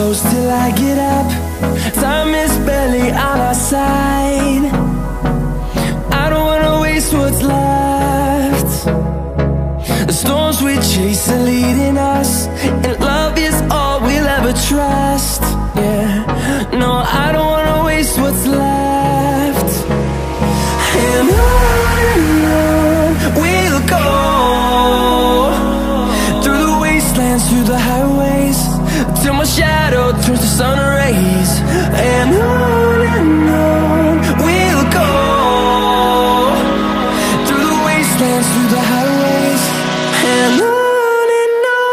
close till I get up. Time is barely on our side. I don't wanna waste what's left. The storms we chase are leading us, and love is all we'll ever trust. Yeah, no, I don't wanna waste what's left. And on we'll go, through the wastelands, through the highways, till my shadow turns to sun rays. And on we'll go, through the wastelands, through the highways, and on we'll go.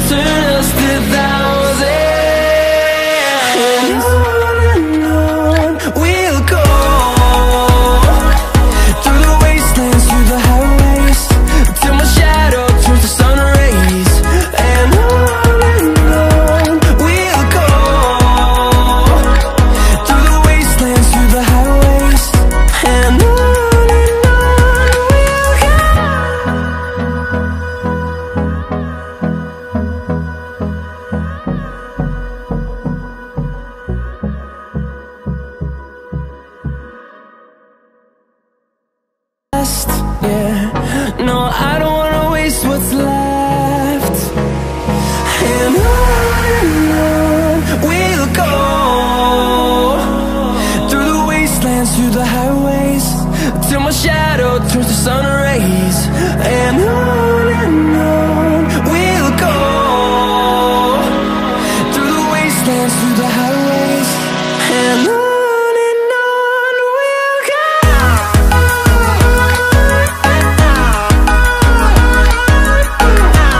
Turn